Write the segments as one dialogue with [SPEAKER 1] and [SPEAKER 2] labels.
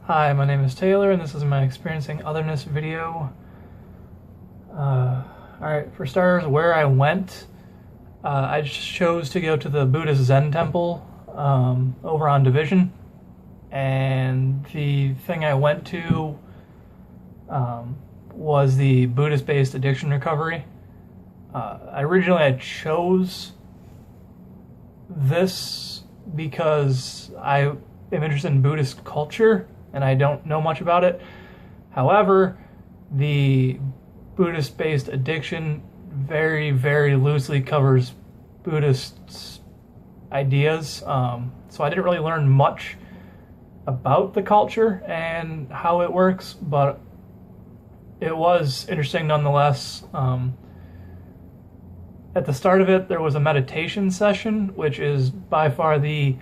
[SPEAKER 1] Hi, my name is Taylor, and this is my Experiencing Otherness video. Alright, for starters, where I went, I just chose to go to the Buddhist Zen temple over on Division, and the thing I went to was the Buddhist-based addiction recovery. Originally I chose this because I am interested in Buddhist culture, and I don't know much about it. However, the Buddhist-based addiction very, very loosely covers Buddhist ideas, so I didn't really learn much about the culture and how it works, but it was interesting nonetheless. At the start of it, there was a meditation session, which is by far the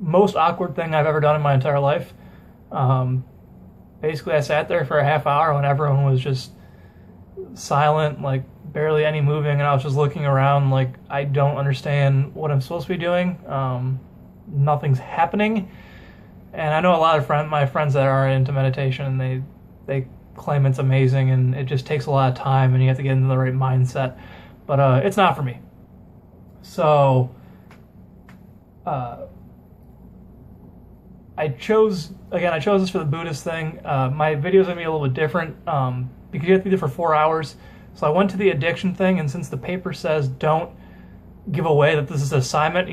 [SPEAKER 1] most awkward thing I've ever done in my entire life. Basically, I sat there for a half hour when everyone was just silent, like barely any moving, and I was just looking around like I don't understand what I'm supposed to be doing. Nothing's happening. And I know a lot of my friends that are into meditation, and they claim it's amazing, and it just takes a lot of time, and you have to get into the right mindset. But it's not for me. So I chose this for the Buddhist thing. My video's gonna be a little bit different because you have to be there for 4 hours. So I went to the addiction thing, and since the paper says don't give away that this is an assignment,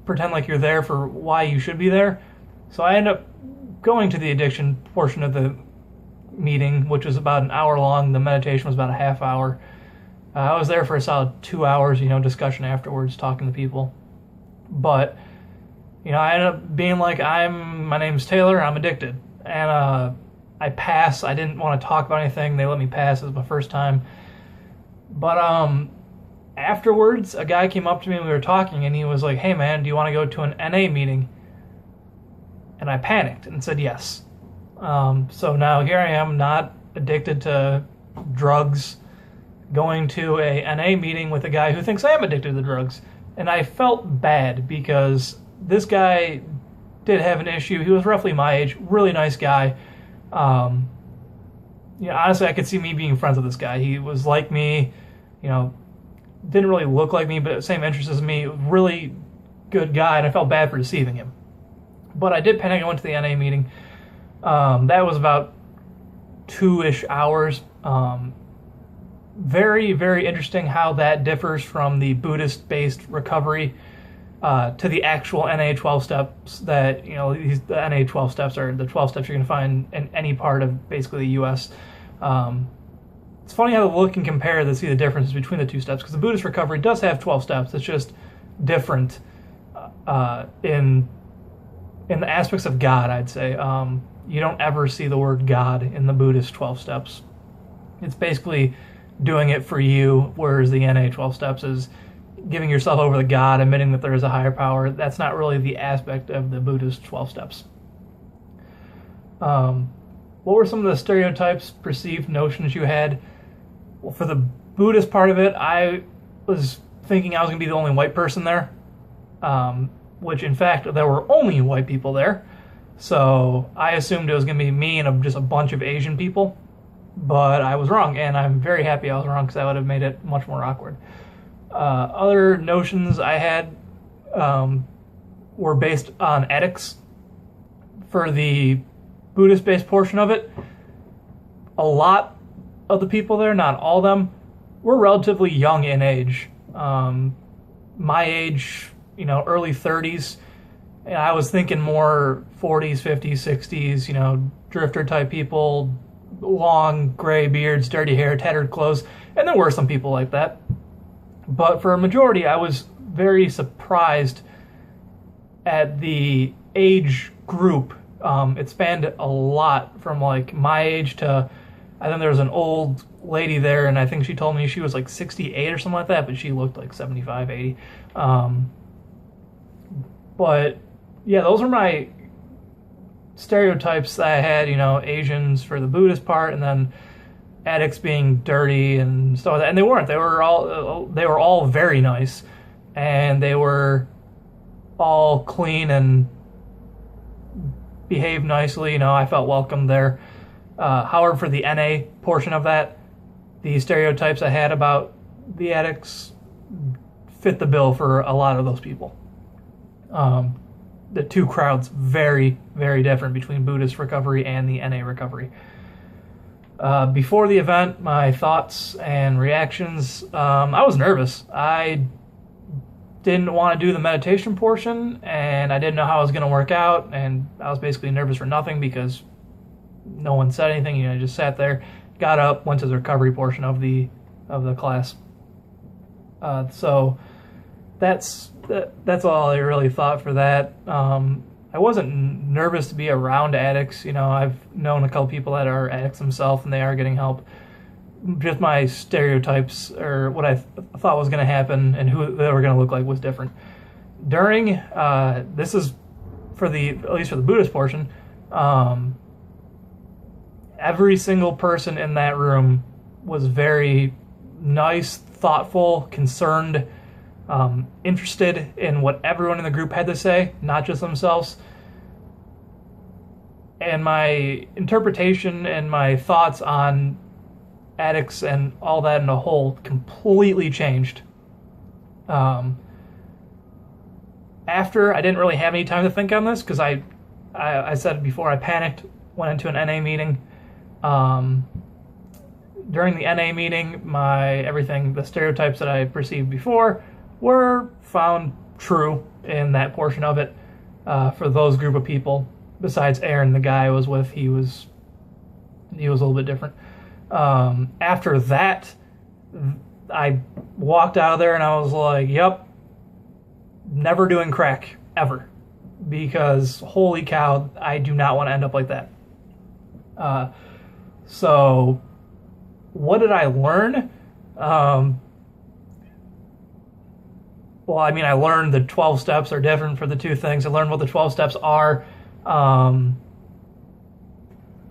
[SPEAKER 1] pretend like you're there for why you should be there. So I ended up going to the addiction portion of the meeting, which was about an hour long. The meditation was about a half hour. I was there for a solid 2 hours, discussion afterwards, talking to people. But, I ended up being like, my name's Taylor, I'm addicted. And I pass. I didn't want to talk about anything. They let me pass. It was my first time. But afterwards, a guy came up to me and we were talking, and he was like, hey man, do you want to go to an NA meeting? And I panicked and said yes. So now here I am, not addicted to drugs, going to a NA meeting with a guy who thinks I am addicted to drugs. And I felt bad because this guy did have an issue. He was roughly my age, really nice guy. Honestly, I could see me being friends with this guy. He was like me, didn't really look like me, but same interests as me. Really good guy, and I felt bad for deceiving him. But I did panic. I went to the NA meeting. That was about 2-ish hours. Very, very interesting how that differs from the Buddhist-based recovery to the actual NA 12 steps that, the NA 12 steps are the 12 steps you're going to find in any part of basically the U.S. It's funny how to look and compare to see the differences between the two steps, because the Buddhist recovery does have 12 steps. It's just different in the aspects of God, I'd say. You don't ever see the word God in the Buddhist 12 steps. It's basically doing it for you, whereas the NA 12 steps is giving yourself over to God, admitting that there is a higher power. That's not really the aspect of the Buddhist 12 steps. What were some of the stereotypes, perceived notions you had? Well, for the Buddhist part of it, I was thinking I was going to be the only white person there, which in fact there were only white people there. So I assumed it was going to be me and just a bunch of Asian people. But I was wrong, and I'm very happy I was wrong, because that would have made it much more awkward. Other notions I had were based on ethics. For the Buddhist-based portion of it, a lot of the people there, not all of them, were relatively young in age. My age, early 30s, and I was thinking more 40s, 50s, 60s, drifter-type people, long gray beards, dirty hair, tattered clothes, and there were some people like that. But for a majority, I was very surprised at the age group. It spanned a lot from like my age to, I think there was an old lady there, and I think she told me she was like 68 or something like that, but she looked like 75, 80. But yeah, those were my stereotypes that I had, Asians for the Buddhist part, and then addicts being dirty and stuff like that. And they weren't. They were all very nice, and they were all clean and behaved nicely. You know, I felt welcome there. However, for the NA portion of that, the stereotypes I had about the addicts fit the bill for a lot of those people. The two crowds very, very different between Buddhist recovery and the NA recovery. Before the event, my thoughts and reactions, I was nervous. I didn't want to do the meditation portion, and I didn't know how it was going to work out, and I was basically nervous for nothing because no one said anything. You know, I just sat there, got up, went to the recovery portion of the class. So that's all I really thought for that. I wasn't nervous to be around addicts. You know, I've known a couple people that are addicts themselves, and they are getting help. Just my stereotypes, or what I thought was going to happen and who they were going to look like, was different. During, this is at least for the Buddhist portion, every single person in that room was very nice, thoughtful, concerned, interested in what everyone in the group had to say, not just themselves. And my interpretation and my thoughts on addicts and all that in a whole completely changed. After, I didn't really have any time to think on this because I said before, I panicked, went into an NA meeting. During the NA meeting, the stereotypes that I perceived before were found true in that portion of it. For those group of people, besides Aaron, the guy I was with, he was a little bit different. After that, I walked out of there and I was like, yep, never doing crack ever, because holy cow, I do not want to end up like that. So what did I learn? Well, I mean, I learned the 12 steps are different for the two things. I learned what the 12 steps are. I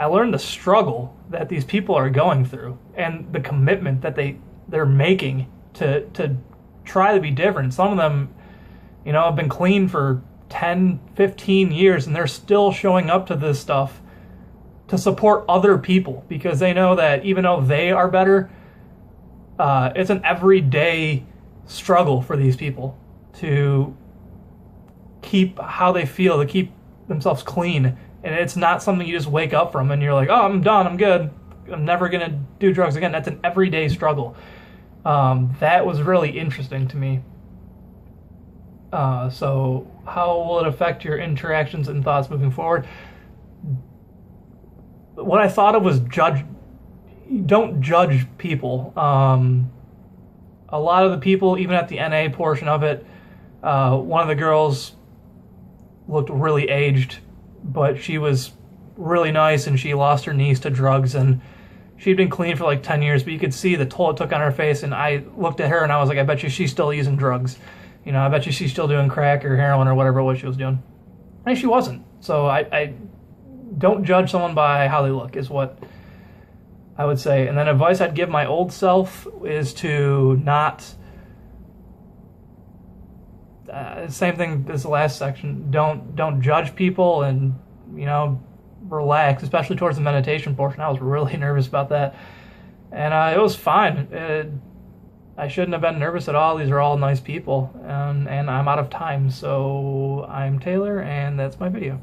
[SPEAKER 1] learned the struggle that these people are going through and the commitment that they're making to try to be different. Some of them, you know, have been clean for 10, 15 years, and they're still showing up to this stuff to support other people because they know that even though they are better, it's an everyday struggle for these people to keep how they feel, to keep themselves clean. And it's not something you just wake up from and you're like, oh, I'm done, I'm good, I'm never going to do drugs again. That's an everyday struggle. That was really interesting to me. So how will it affect your interactions and thoughts moving forward? What I thought of was don't judge people. A lot of the people, even at the NA portion of it, one of the girls looked really aged, but she was really nice, and she lost her niece to drugs, and she'd been clean for like 10 years, but you could see the toll it took on her face, and I looked at her and I was like, I bet you she's still using drugs. You know, I bet you she's still doing crack or heroin or whatever it was she was doing. And she wasn't. So I don't judge someone by how they look, is what I would say. And then advice I'd give my old self is to not... same thing as the last section. Don't judge people, and, you know, relax, especially towards the meditation portion. I was really nervous about that. And it was fine. I shouldn't have been nervous at all. These are all nice people. And I'm out of time. So I'm Taylor, and that's my video.